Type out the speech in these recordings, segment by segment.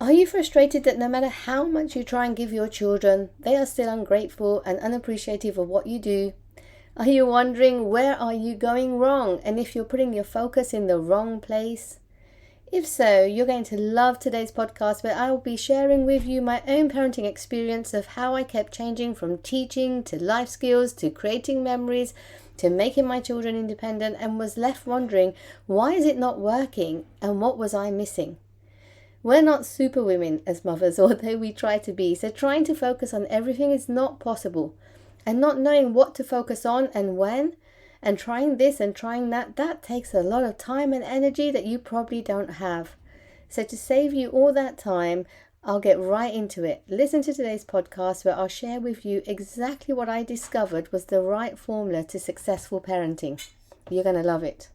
Are you frustrated that no matter how much you try and give your children, they are still ungrateful and unappreciative of what you do? Are you wondering where are you going wrong and if you're putting your focus in the wrong place? If so, you're going to love today's podcast where I will be sharing with you my own parenting experience of how I kept changing from teaching to life skills to creating memories to making my children independent and was left wondering, why is it not working and what was I missing? We're not superwomen as mothers, although we try to be, so trying to focus on everything is not possible. And not knowing what to focus on and when, and trying this and trying that, that takes a lot of time and energy that you probably don't have. So to save you all that time, I'll get right into it. Listen to today's podcast where I'll share with you exactly what I discovered was the right formula to successful parenting. You're going to love it.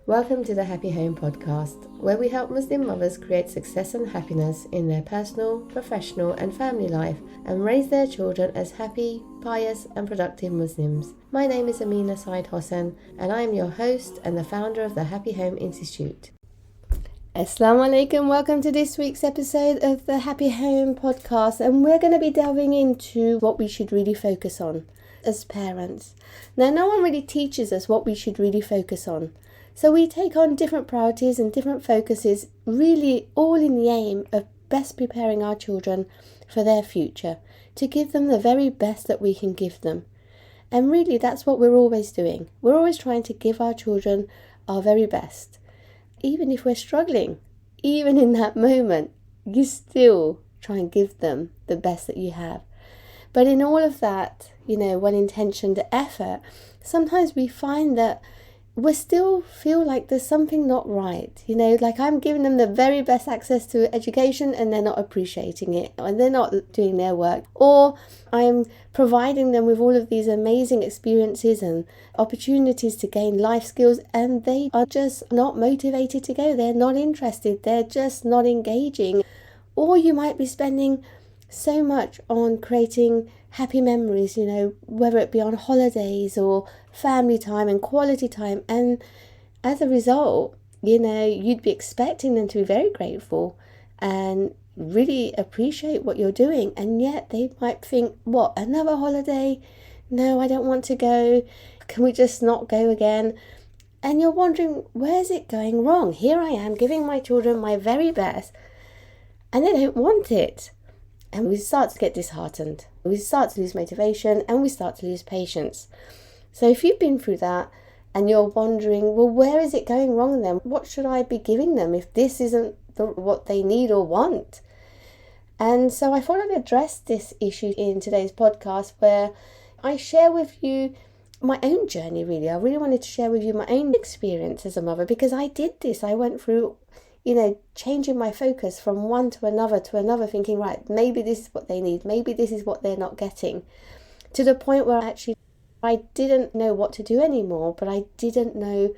Welcome to the Happy Home Podcast, where we help Muslim mothers create success and happiness in their personal, professional and family life and raise their children as happy, pious and productive Muslims. My name is Sayed-Hossen and I am your host and the founder of the Happy Home Institute. Assalamu alaikum, welcome to this week's episode of the Happy Home Podcast, and we're going to be delving into what we should really focus on as parents. Now, no one really teaches us what we should really focus on. So we take on different priorities and different focuses, really all in the aim of best preparing our children for their future, to give them the very best that we can give them. And really that's what we're always doing. We're always trying to give our children our very best. Even if we're struggling, even in that moment, you still try and give them the best that you have. But in all of that, well-intentioned effort, sometimes we find that we still feel like there's something not right, like I'm giving them the very best access to education and they're not appreciating it and they're not doing their work, or I'm providing them with all of these amazing experiences and opportunities to gain life skills and they are just not motivated to go, they're not interested, they're just not engaging. Or you might be spending so much on creating happy memories, whether it be on holidays or family time and quality time, and as a result, you'd be expecting them to be very grateful and really appreciate what you're doing, and yet they might think, what, another holiday? No, I don't want to go. Can we just not go again? And you're wondering, where's it going wrong? Here I am giving my children my very best and they don't want it. And we start to get disheartened. We start to lose motivation and we start to lose patience. So if you've been through that and you're wondering, well, where is it going wrong then? What should I be giving them if this isn't what they need or want? And so I thought I'd address this issue in today's podcast where I share with you my own journey, really. I really wanted to share with you my own experience as a mother because I did this. I went through changing my focus from one to another, thinking, right, maybe this is what they need, maybe this is what they're not getting, to the point where actually I didn't know what to do anymore, but I didn't know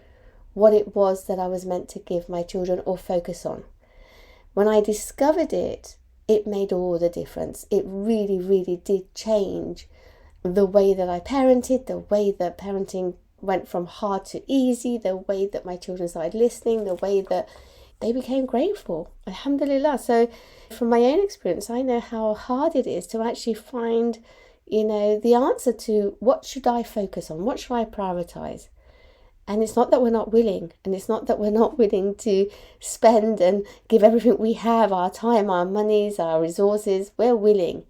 what it was that I was meant to give my children or focus on. When I discovered it, it made all the difference. It really, really did change the way that I parented, the way that parenting went from hard to easy, the way that my children started listening, the way that they became grateful. Alhamdulillah. So from my own experience, I know how hard it is to actually find, the answer to what should I focus on? What should I prioritize? And it's not that we're not willing, and it's not that we're not willing to spend and give everything we have, our time, our monies, our resources. We're willing,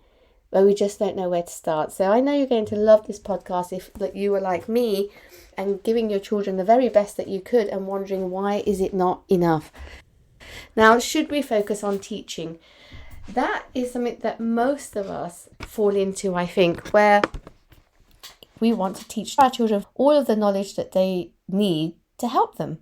but we just don't know where to start. So I know you're going to love this podcast if you were like me and giving your children the very best that you could and wondering, why is it not enough? Now, should we focus on teaching? That is something that most of us fall into, I think, where we want to teach our children all of the knowledge that they need to help them.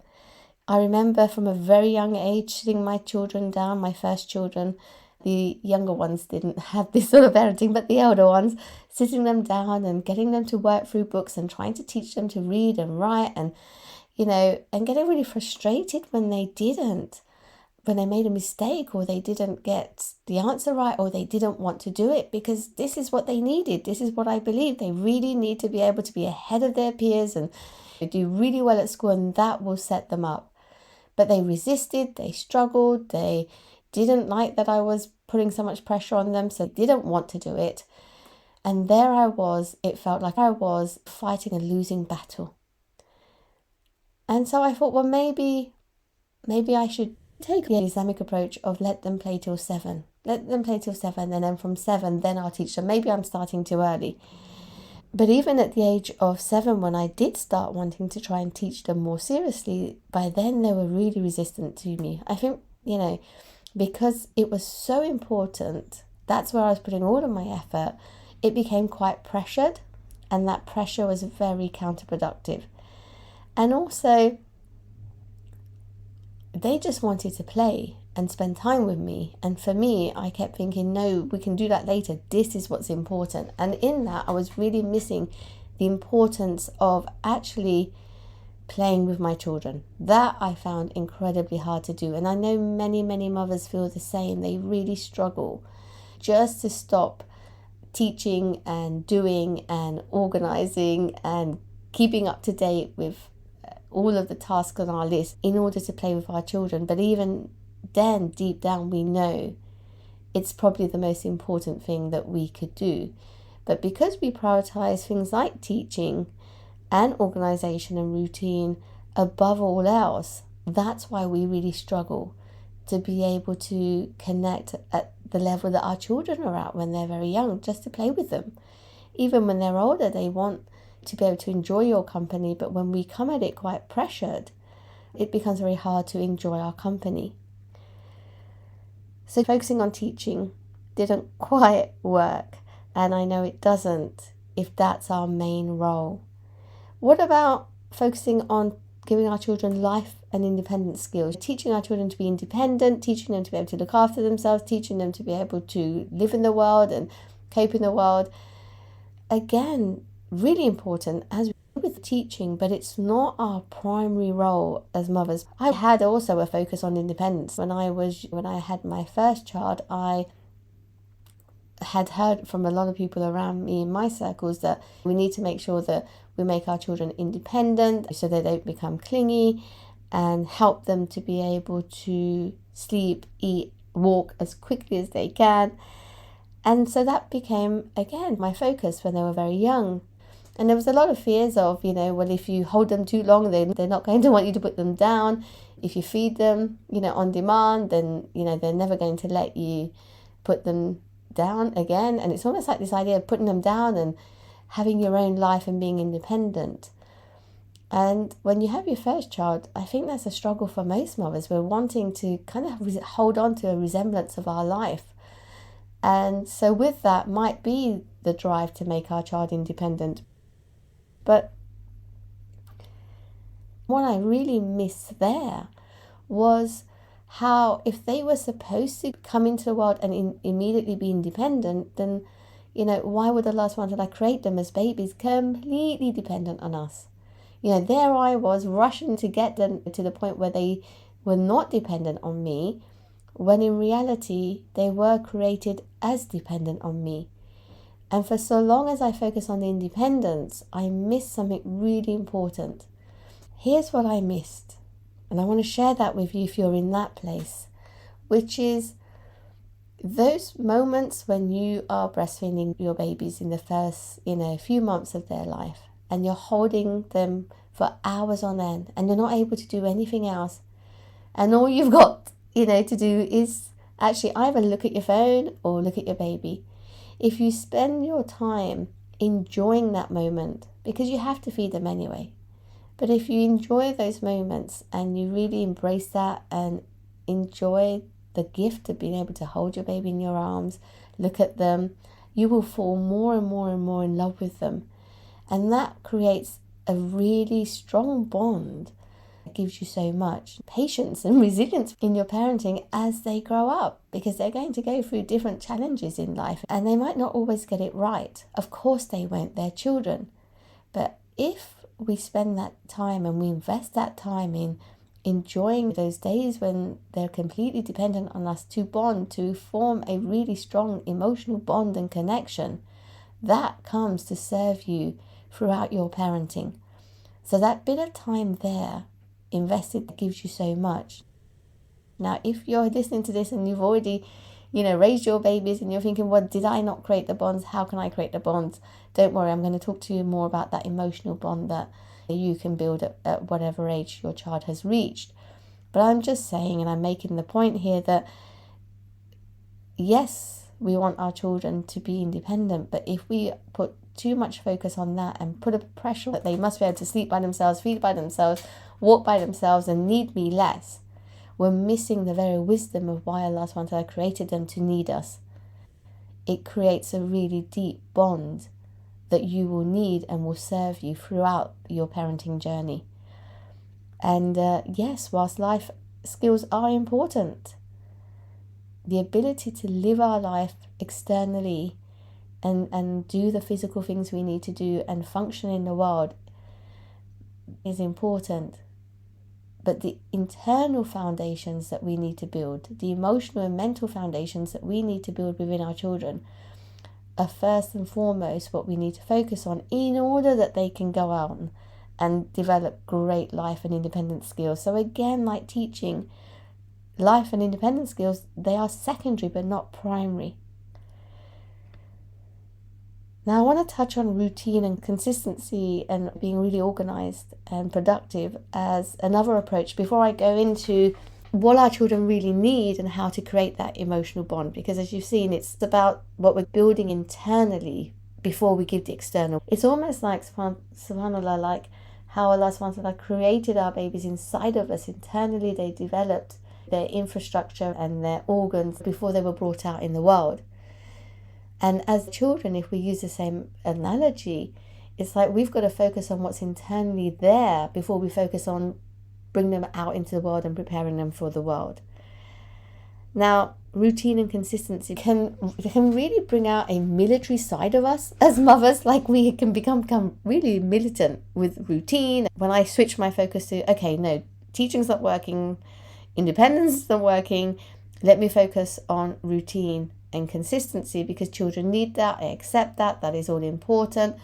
I remember from a very young age sitting my children down, my first children. The younger ones didn't have this sort of parenting, but the elder ones, sitting them down and getting them to work through books and trying to teach them to read and write and getting really frustrated when they didn't. When they made a mistake or they didn't get the answer right or they didn't want to do it, because this is what they needed. This is what I believe. They really need to be able to be ahead of their peers and do really well at school, and that will set them up. But they resisted, they struggled, they didn't like that I was putting so much pressure on them, so didn't want to do it. And there I was, it felt like I was fighting a losing battle. And so I thought, well, maybe I should take the Islamic approach of let them play till 7. Let them play till 7, and then from 7, then I'll teach them. Maybe I'm starting too early. But even at the age of 7, when I did start wanting to try and teach them more seriously, by then they were really resistant to me. I think, because it was so important, that's where I was putting all of my effort, it became quite pressured, and that pressure was very counterproductive. And also, they just wanted to play and spend time with me. And for me, I kept thinking, no, we can do that later. This is what's important. And in that, I was really missing the importance of actually playing with my children. That I found incredibly hard to do. And I know many, many mothers feel the same. They really struggle just to stop teaching and doing and organizing and keeping up to date with all of the tasks on our list in order to play with our children. But even then, deep down, we know it's probably the most important thing that we could do. But because we prioritize things like teaching and organization and routine above all else, that's why we really struggle to be able to connect at the level that our children are at when they're very young, just to play with them. Even when they're older, they want to be able to enjoy your company, but when we come at it quite pressured, it becomes very hard to enjoy our company. So focusing on teaching didn't quite work, and I know it doesn't if that's our main role. What about focusing on giving our children life and independence skills, teaching our children to be independent, teaching them to be able to look after themselves, teaching them to be able to live in the world and cope in the world? Again, really important as with teaching, but it's not our primary role as mothers. I had also a focus on independence. When I had my first child, I had heard from a lot of people around me in my circles that we need to make sure that we make our children independent so they don't become clingy, and help them to be able to sleep, eat, walk as quickly as they can. And so that became, again, my focus when they were very young. And there was a lot of fears of, well, if you hold them too long, they're not going to want you to put them down. If you feed them, on demand, then, they're never going to let you put them down again. And it's almost like this idea of putting them down and having your own life and being independent. And when you have your first child, I think that's a struggle for most mothers. We're wanting to kind of hold on to a resemblance of our life. And so with that might be the drive to make our child independent. But what I really missed there was how if they were supposed to come into the world and immediately be independent, then, why would Allah subhanahu wa ta'ala create them as babies completely dependent on us? There I was rushing to get them to the point where they were not dependent on me, when in reality they were created as dependent on me. And for so long as I focus on the independence, I missed something really important. Here's what I missed, and I want to share that with you if you're in that place, which is those moments when you are breastfeeding your babies in the first, few months of their life, and you're holding them for hours on end, and you're not able to do anything else. And all you've got, to do is actually either look at your phone or look at your baby. If you spend your time enjoying that moment, because you have to feed them anyway, but if you enjoy those moments and you really embrace that and enjoy the gift of being able to hold your baby in your arms, look at them, you will fall more and more and more in love with them. And that creates a really strong bond. It gives you so much patience and resilience in your parenting as they grow up, because they're going to go through different challenges in life and they might not always get it right. Of course they won't, they're children. But if we spend that time and we invest that time in enjoying those days when they're completely dependent on us to bond, to form a really strong emotional bond and connection, that comes to serve you throughout your parenting. So that bit of time there invested gives you so much. Now, if you're listening to this and you've already, raised your babies and you're thinking, well, did I not create the bonds? How can I create the bonds? Don't worry, I'm going to talk to you more about that emotional bond that you can build at whatever age your child has reached. But I'm just saying, and I'm making the point here that, yes, we want our children to be independent, but if we put too much focus on that and put a pressure that they must be able to sleep by themselves, feed by themselves, walk by themselves, and need me less, we're missing the very wisdom of why Allah subhanahu wa ta'ala created them to need us. It creates a really deep bond that you will need and will serve you throughout your parenting journey. And yes, whilst life skills are important, the ability to live our life externally and do the physical things we need to do and function in the world is important. But the internal foundations that we need to build, the emotional and mental foundations that we need to build within our children, are first and foremost what we need to focus on in order that they can go out and develop great life and independent skills. So again, like teaching, life and independent skills, they are secondary but not primary. Now I want to touch on routine and consistency and being really organized and productive as another approach before I go into what our children really need and how to create that emotional bond. Because as you've seen, it's about what we're building internally before we give the external. It's almost like, subhanAllah, like how Allah subhanahu wa ta'ala created our babies inside of us. Internally, they developed their infrastructure and their organs before they were brought out in the world. And as children, if we use the same analogy, it's like we've got to focus on what's internally there before we focus on bringing them out into the world and preparing them for the world. Now, routine and consistency can really bring out a military side of us as mothers. Like we can become really militant with routine. When I switch my focus to, okay, no, teaching's not working, independence is not working, let me focus on routine and consistency because children need that. I accept that. That is all important.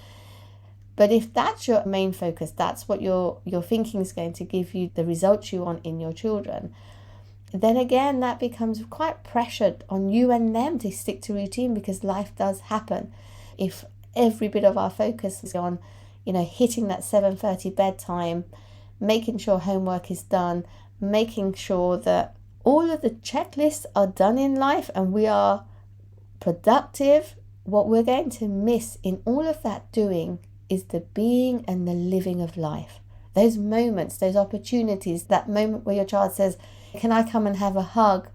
But if that's your main focus, that's what your thinking is going to give you the results you want in your children, then again, that becomes quite pressured on you and them to stick to routine because life does happen. If every bit of our focus is on, hitting that 7:30 bedtime, making sure homework is done, making sure that all of the checklists are done in life and we are productive, what we're going to miss in all of that doing is the being and the living of life. Those moments, those opportunities, that moment where your child says, can I come and have a hug?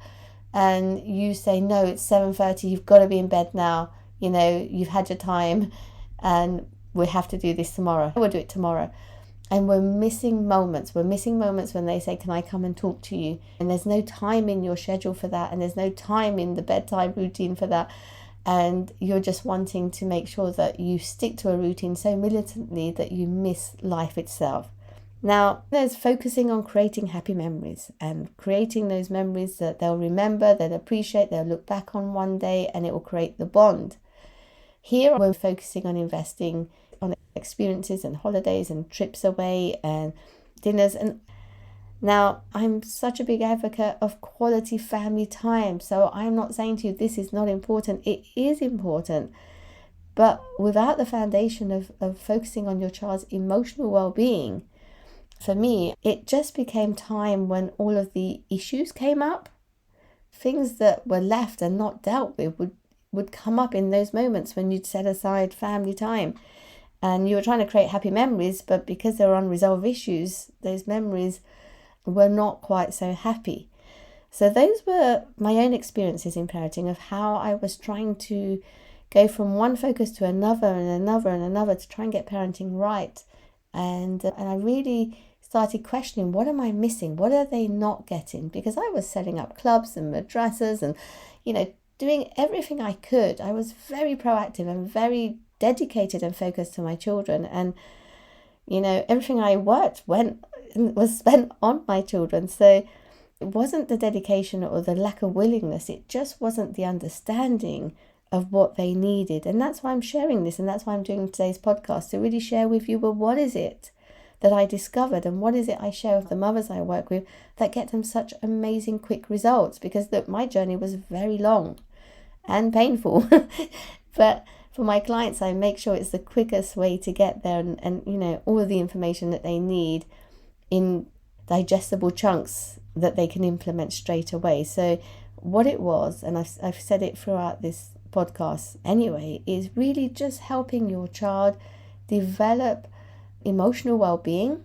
And you say, no, it's 7:30, you've got to be in bed now. You've had your time and we have to do this tomorrow. We'll do it tomorrow. And we're missing moments. We're missing moments when they say, can I come and talk to you? And there's no time in your schedule for that. And there's no time in the bedtime routine for that. And you're just wanting to make sure that you stick to a routine so militantly that you miss life itself. Now, there's focusing on creating happy memories and creating those memories that they'll remember, they'll appreciate, they'll look back on one day, and it will create the bond. Here, we're focusing on investing on experiences and holidays and trips away and dinners. And now, I'm such a big advocate of quality family time. So I'm not saying to you this is not important. It is important. But without the foundation of focusing on your child's emotional well-being, for me, it just became time when all of the issues came up. Things that were left and not dealt with would come up in those moments when you'd set aside family time. And you were trying to create happy memories, but because there were unresolved issues, those memories were not quite so happy. So those were my own experiences in parenting of how I was trying to go from one focus to another and another and another to try and get parenting right. And I really started questioning, what am I missing? What are they not getting? Because I was setting up clubs and madrasas and, doing everything I could. I was very proactive and very dedicated and focused to my children. And, everything I worked was spent on my children. So it wasn't the dedication or the lack of willingness. It just wasn't the understanding of what they needed. And that's why I'm sharing this. And that's why I'm doing today's podcast, to really share with you, well, what is it that I discovered, and what is it I share with the mothers I work with that get them such amazing quick results? Because look, my journey was very long and painful, but for my clients, I make sure it's the quickest way to get there, and all of the information that they need in digestible chunks that they can implement straight away. So what it was, and I've said it throughout this podcast anyway, is really just helping your child develop emotional well-being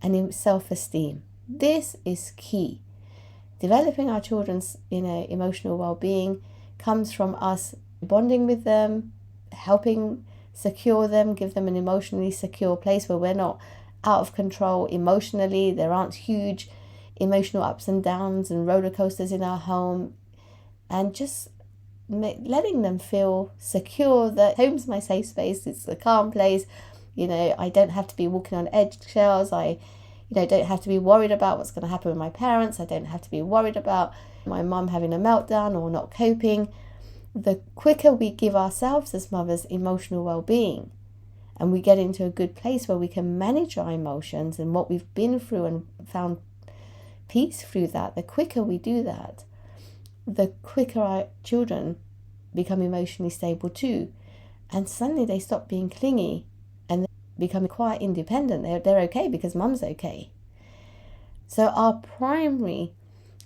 and self-esteem. This is key. Developing our children's emotional well-being comes from us bonding with them, helping secure them, give them an emotionally secure place where we're not out of control emotionally. There aren't huge emotional ups and downs and roller coasters in our home, and just letting them feel secure that home's my safe space, it's a calm place. I don't have to be walking on eggshells. I don't have to be worried about what's going to happen with my parents. I don't have to be worried about my mum having a meltdown or not coping. The quicker we give ourselves as mothers emotional well-being, and we get into a good place where we can manage our emotions and what we've been through and found peace through that, the quicker we do that, the quicker our children become emotionally stable too. And suddenly they stop being clingy and become quite independent. They're okay because mum's okay. So our primary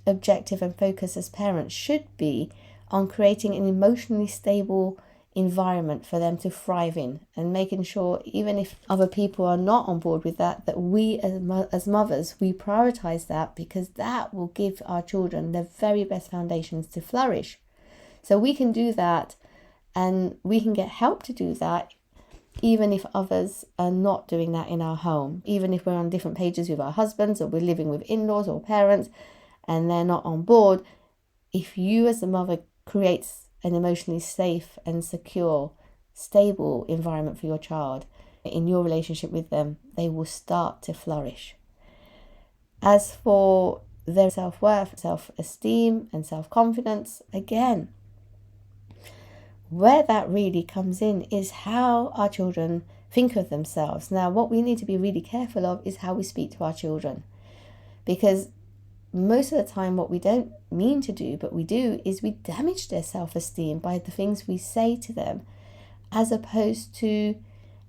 objective and focus as parents should be on creating an emotionally stable environment for them to thrive in, and making sure, even if other people are not on board with that, that we as mothers, we prioritize that, because that will give our children the very best foundations to flourish. So we can do that, and we can get help to do that, even if others are not doing that in our home, even if we're on different pages with our husbands, or we're living with in-laws or parents and they're not on board. If you as a mother creates an emotionally safe and secure, stable environment for your child in your relationship with them, they will start to flourish. As for their self-worth, self-esteem and self-confidence, again, where that really comes in is how our children think of themselves. Now, what we need to be really careful of is how we speak to our children, because most of the time what we don't mean to do, but we do, is we damage their self-esteem by the things we say to them, as opposed to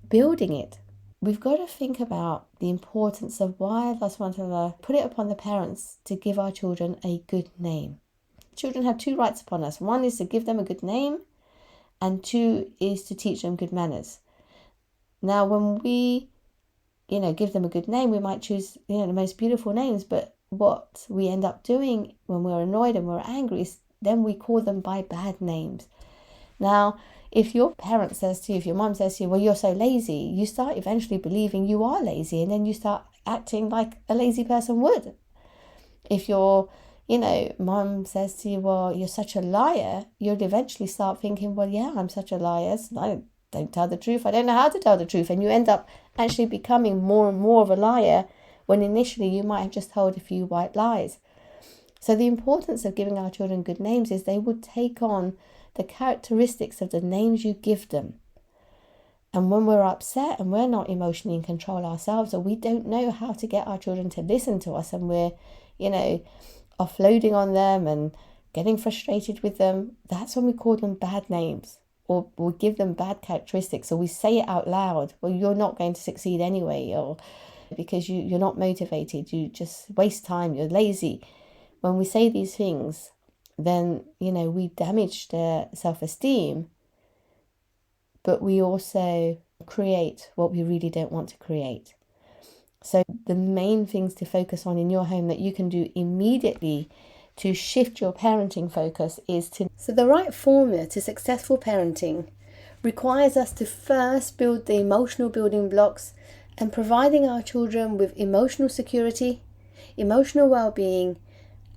building it. We've got to think about the importance of why Allah subhanahu wa ta'ala put it upon the parents to give our children a good name. Children have two rights upon us. One is to give them a good name, and two is to teach them good manners. Now, when we, give them a good name, we might choose, the most beautiful names, but what we end up doing when we're annoyed and we're angry is then we call them by bad names. Now, if your parent says to you, if your mom says to you, well, you're so lazy, you start eventually believing you are lazy, and then you start acting like a lazy person would. If your, mom says to you, well, you're such a liar, you'll eventually start thinking, well, yeah, I'm such a liar. I don't tell the truth. I don't know how to tell the truth. And you end up actually becoming more and more of a liar, when initially you might have just told a few white lies. So the importance of giving our children good names is they would take on the characteristics of the names you give them. And when we're upset and we're not emotionally in control ourselves, or we don't know how to get our children to listen to us, and we're, offloading on them and getting frustrated with them, that's when we call them bad names, or we give them bad characteristics, or we say it out loud. Well, you're not going to succeed anyway, or because you're not motivated, you just waste time, you're lazy. When we say these things, then, we damage their self-esteem, but we also create what we really don't want to create. So the main things to focus on in your home that you can do immediately to shift your parenting focus is to... So the right formula to successful parenting requires us to first build the emotional building blocks, and providing our children with emotional security, emotional well-being,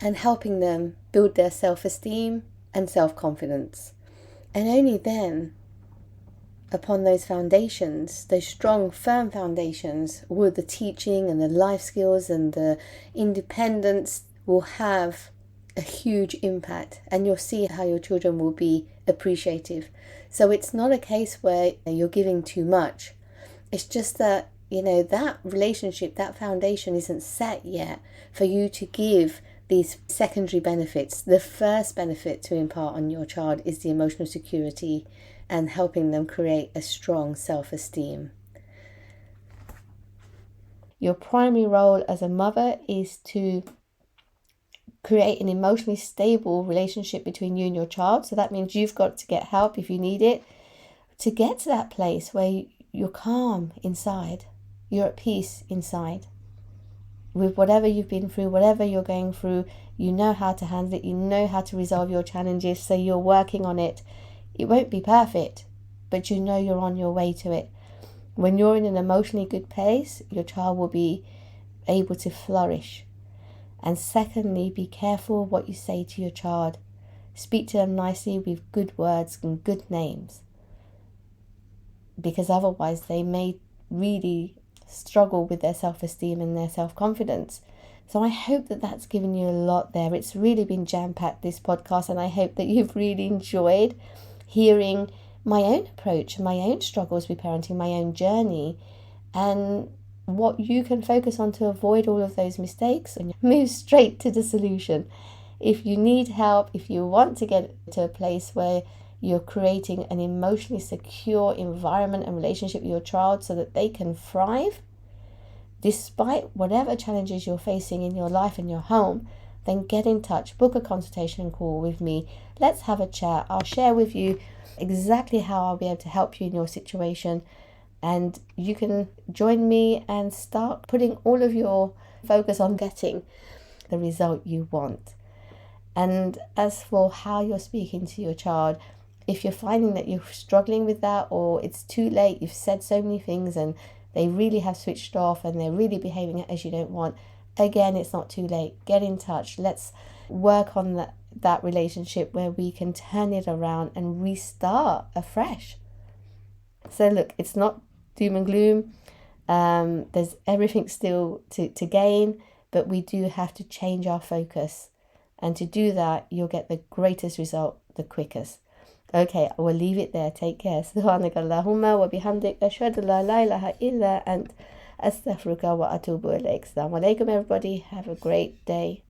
and helping them build their self-esteem and self-confidence. And only then, upon those foundations, those strong, firm foundations, will the teaching and the life skills and the independence will have a huge impact, and you'll see how your children will be appreciative. So it's not a case where you're giving too much. It's just that that relationship, that foundation isn't set yet for you to give these secondary benefits. The first benefit to impart on your child is the emotional security and helping them create a strong self-esteem. Your primary role as a mother is to create an emotionally stable relationship between you and your child. So that means you've got to get help if you need it to get to that place where you're calm inside, you're at peace inside. With whatever you've been through, whatever you're going through, you know how to handle it, you know how to resolve your challenges, so you're working on it. It won't be perfect, but you know you're on your way to it. When you're in an emotionally good place, your child will be able to flourish. And secondly, be careful what you say to your child. Speak to them nicely with good words and good names, because otherwise they may really struggle with their self-esteem and their self-confidence. So I hope that that's given you a lot there. It's really been jam-packed, this podcast, and I hope that you've really enjoyed hearing my own approach, my own struggles with parenting, my own journey, and what you can focus on to avoid all of those mistakes and move straight to the solution. If you need help, if you want to get to a place where you're creating an emotionally secure environment and relationship with your child so that they can thrive despite whatever challenges you're facing in your life and your home, then get in touch, book a consultation call with me. Let's have a chat. I'll share with you exactly how I'll be able to help you in your situation, and you can join me and start putting all of your focus on getting the result you want. And as for how you're speaking to your child, if you're finding that you're struggling with that, or it's too late, you've said so many things and they really have switched off and they're really behaving as you don't want, again, it's not too late. Get in touch. Let's work on that relationship where we can turn it around and restart afresh. So look, it's not doom and gloom. There's everything still to gain, but we do have to change our focus. And to do that, you'll get the greatest result the quickest. Okay, I will leave it there. Take care. سبحانك اللهم وبحمدك أشهد أن لا إله إلا أنت أستغفرك وأتوب إليك. Assalamu alaikum, everybody. Have a great day.